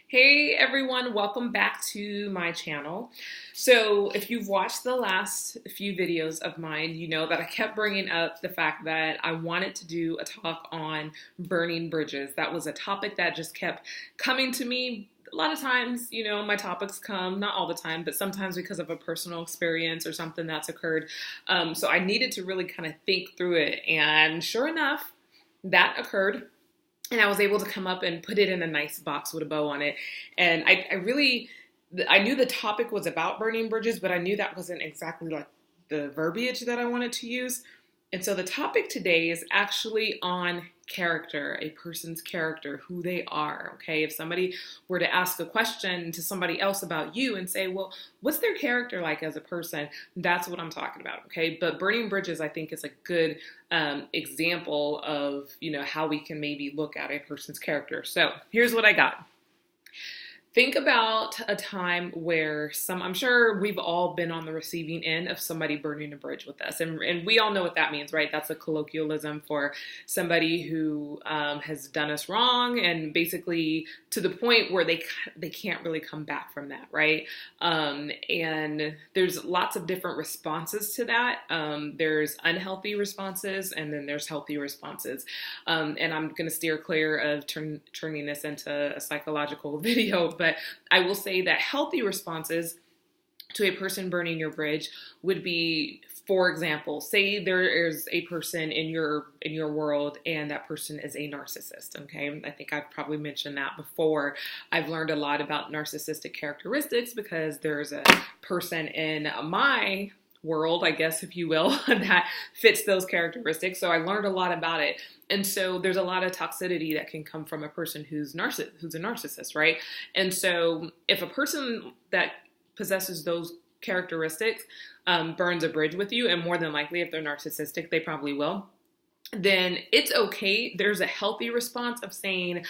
Hey everyone, welcome back to my channel. So if you've watched the last few videos of mine, you know that I kept bringing up the fact that I wanted to do a talk on burning bridges. That was a topic that just kept coming to me. A lot of times, my topics come, not all the time, but sometimes because of a personal experience or something that's occurred. So I needed to really kind of think through it. And sure enough, that occurred. And I was able to come up and put it in a nice box with a bow on it. And I knew the topic was about burning bridges, but I knew that wasn't exactly like the verbiage that I wanted to use. And so the topic today is actually on character, a person's character, who they are, okay? If somebody were to ask a question to somebody else about you and say, well, what's their character like as a person? That's what I'm talking about, okay? But burning bridges, I think, is a good example of, how we can maybe look at a person's character. So here's what I got. Think about a time where I'm sure we've all been on the receiving end of somebody burning a bridge with us. And we all know what that means, right? That's a colloquialism for somebody who has done us wrong and basically to the point where they can't really come back from that, right? And there's lots of different responses to that. There's unhealthy responses and then there's healthy responses. And I'm going to steer clear of turning this into a psychological video, but I will say that healthy responses to a person burning your bridge would be, for example, say there is a person in your world and that person is a narcissist, okay? I think I've probably mentioned that before. I've learned a lot about narcissistic characteristics because there's a person in my world, I guess, if you will, that fits those characteristics. So I learned a lot about it. And so there's a lot of toxicity that can come from a person who's a narcissist, right? And so if a person that possesses those characteristics burns a bridge with you, and more than likely if they're narcissistic, they probably will, then it's okay. There's a healthy response of saying,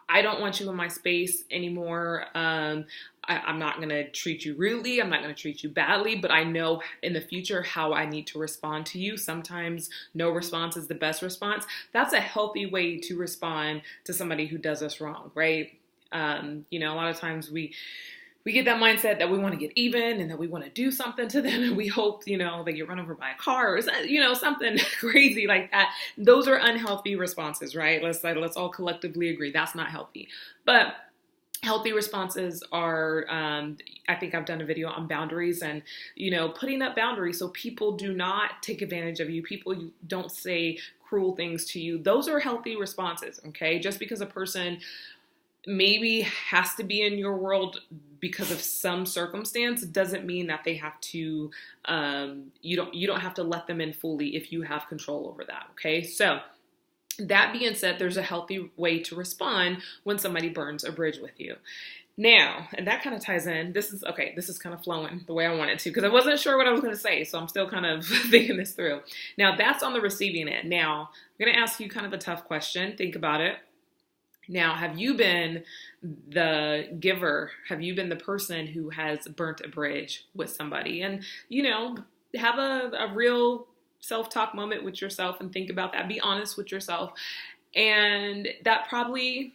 I don't want you in my space anymore. I'm not going to treat you rudely. I'm not going to treat you badly, but I know in the future how I need to respond to you. Sometimes no response is the best response. That's a healthy way to respond to somebody who does us wrong, right? A lot of times we get that mindset that we want to get even and that we want to do something to them. And we hope, they get run over by a car or, something crazy like that. Those are unhealthy responses, right? Let's all collectively agree that's not healthy. But healthy responses are, I think I've done a video on boundaries and, putting up boundaries so people do not take advantage of you. People don't say cruel things to you. Those are healthy responses, okay? Just because a person maybe has to be in your world because of some circumstance doesn't mean that they have to, you don't have to let them in fully if you have control over that, okay? So that being said, there's a healthy way to respond when somebody burns a bridge with you. Now, and that kind of ties in, this is kind of flowing the way I wanted to because I wasn't sure what I was going to say, so I'm still kind of thinking this through. Now, that's on the receiving end. Now, I'm going to ask you kind of a tough question. Think about it. Now, have you been the giver? Have you been the person who has burnt a bridge with somebody? And, have a real self-talk moment with yourself and think about that. Be honest with yourself. And that probably,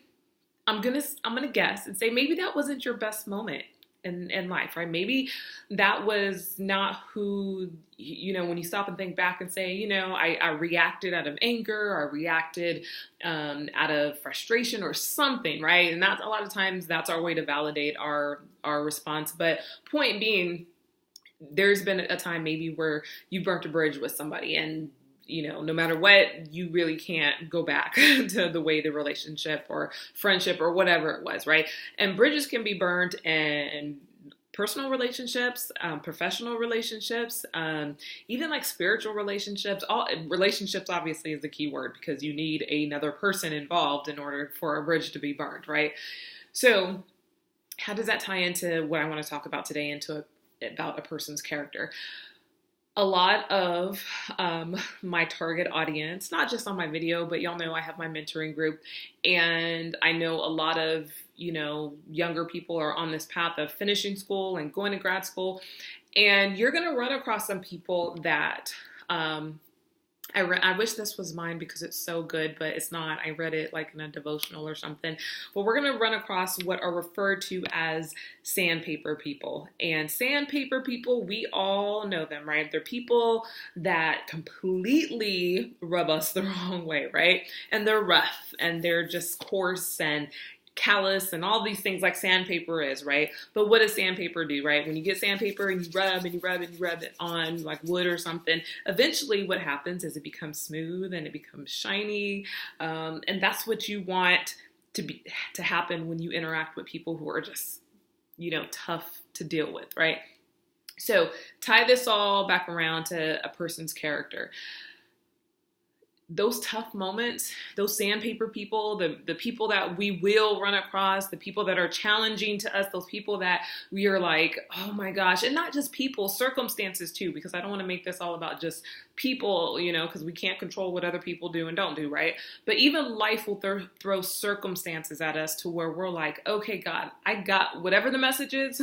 I'm gonna guess and say maybe that wasn't your best moment in life, right? Maybe that was not who, when you stop and think back and say, I reacted out of anger, or I reacted out of frustration or something, right? And that's a lot of times that's our way to validate our response. But point being, there's been a time maybe where you burnt a bridge with somebody and no matter what, you really can't go back to the way the relationship or friendship or whatever it was, right? And bridges can be burned in personal relationships, professional relationships, even like spiritual relationships. All relationships obviously is the key word because you need another person involved in order for a bridge to be burned, right? So how does that tie into what I want to talk about today, about a person's character? A lot of my target audience, not just on my video, but y'all know I have my mentoring group, and I know a lot of, younger people are on this path of finishing school and going to grad school, and you're going to run across some people that I wish this was mine because it's so good, but it's not. I read it like in a devotional or something. But we're going to run across what are referred to as sandpaper people. And sandpaper people, we all know them, right? They're people that completely rub us the wrong way, right? And they're rough and they're just coarse and callous and all these things like sandpaper is, right? But what does sandpaper do, right? When you get sandpaper and you rub and you rub and you rub it on like wood or something, eventually what happens is it becomes smooth and it becomes shiny. And that's what you want to happen when you interact with people who are just, tough to deal with, right? So tie this all back around to a person's character. Those tough moments, those sandpaper people, the people that we will run across, the people that are challenging to us, those people that we are like, oh my gosh, and not just people, circumstances too, because I don't want to make this all about just people, because we can't control what other people do and don't do, right? But even life will throw circumstances at us to where we're like, okay, God, I got whatever the message is.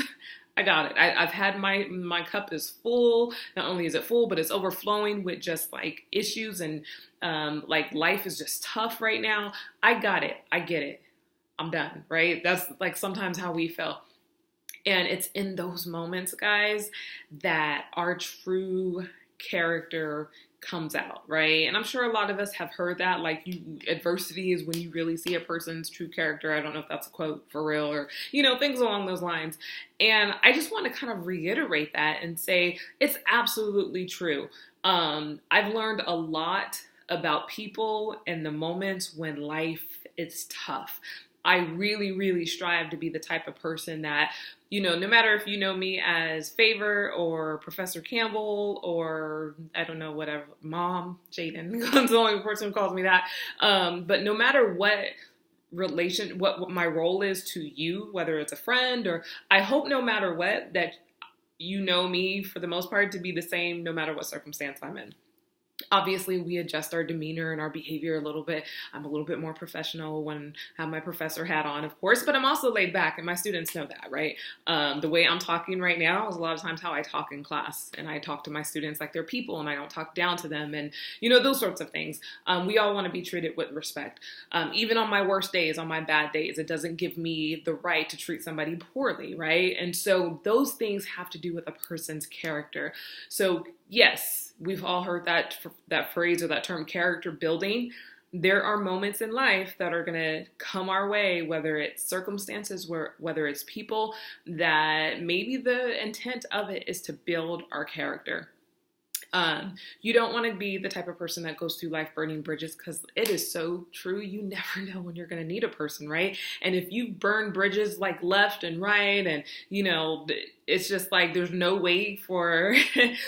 I got it. I've had my cup is full. Not only is it full, but it's overflowing with just like issues and like life is just tough right now. I got it. I get it. I'm done, right? That's like sometimes how we feel. And it's in those moments, guys, that our true character comes out, right? And I'm sure a lot of us have heard that, like adversity is when you really see a person's true character. I don't know if that's a quote for real or, things along those lines. And I just want to kind of reiterate that and say it's absolutely true. I've learned a lot about people in the moments when life is tough. I really, really strive to be the type of person that, no matter if you know me as Favor or Professor Campbell or I don't know, whatever, Mom, Jaden, that's the only person who calls me that. But no matter what what my role is to you, whether it's a friend or I hope no matter what, that you know me for the most part to be the same no matter what circumstance I'm in. Obviously, we adjust our demeanor and our behavior a little bit. I'm a little bit more professional when I have my professor hat on, of course, but I'm also laid back, and my students know that, right? The way I'm talking right now is a lot of times how I talk in class, and I talk to my students like they're people, and I don't talk down to them, and, those sorts of things. We all want to be treated with respect. Even on my worst days, on my bad days, it doesn't give me the right to treat somebody poorly, right? And so those things have to do with a person's character. So, yes, we've all heard that phrase or that term, character building. There are moments in life that are going to come our way, whether it's circumstances, whether it's people, that maybe the intent of it is to build our character. You don't want to be the type of person that goes through life burning bridges, because it is so true. You never know when you're going to need a person, right? And if you burn bridges like left and right, and it's just like there's no way for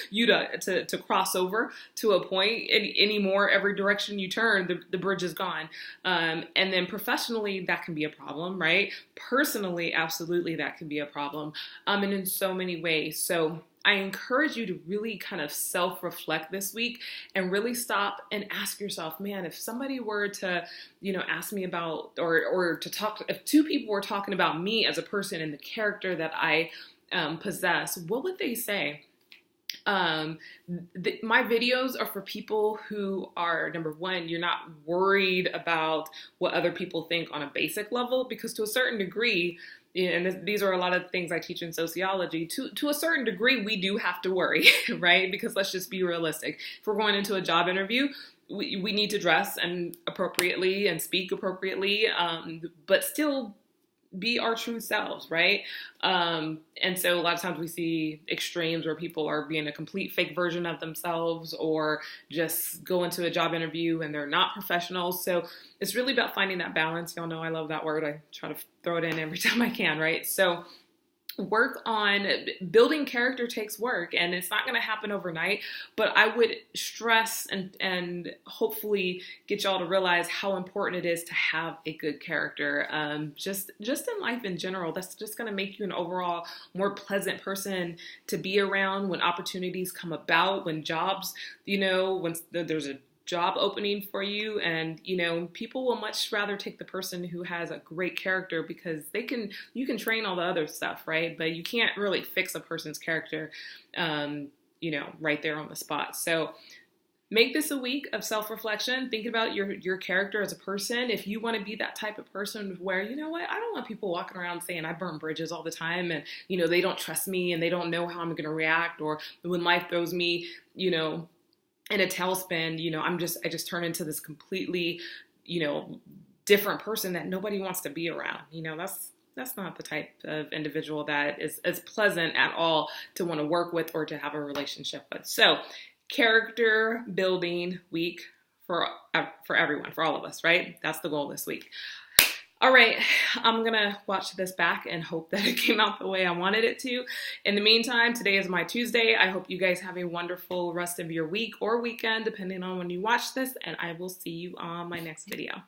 you to cross over to a point anymore. Every direction you turn, the bridge is gone. And then professionally, that can be a problem, right? Personally, absolutely, that can be a problem. And in so many ways. So I encourage you to really kind of self-reflect this week and really stop and ask yourself, man, if somebody were to, ask me about or to talk, if two people were talking about me as a person and the character that I possess, what would they say? My videos are for people who are, number one, you're not worried about what other people think on a basic level, because to a certain degree, and these are a lot of things I teach in sociology, to a certain degree, we do have to worry, right? Because let's just be realistic. If we're going into a job interview, we need to dress and appropriately and speak appropriately, but still be our true selves, right? And so a lot of times we see extremes where people are being a complete fake version of themselves, or just go into a job interview and they're not professionals. So it's really about finding that balance. Y'all know I love that word. I try to throw it in every time I can, right? So work on building character takes work, and it's not going to happen overnight, but I would stress and hopefully get y'all to realize how important it is to have a good character. Just in life in general, that's just going to make you an overall more pleasant person to be around when opportunities come about, when jobs, when there's a job opening for you, and people will much rather take the person who has a great character, because you can train all the other stuff, right? But you can't really fix a person's character right there on the spot. So make this a week of self-reflection. Think about your character as a person. If you want to be that type of person where, you know what, I don't want people walking around saying I burn bridges all the time and, you know, they don't trust me and they don't know how I'm going to react, or when life throws me, you know, in a tailspin, you know, I just turn into this completely, you know, different person that nobody wants to be around. You know, that's not the type of individual that is as pleasant at all to want to work with or to have a relationship with. So, character building week for everyone, for all of us, right? That's the goal this week. All right, I'm gonna watch this back and hope that it came out the way I wanted it to. In the meantime, today is my Tuesday. I hope you guys have a wonderful rest of your week or weekend, depending on when you watch this, and I will see you on my next video.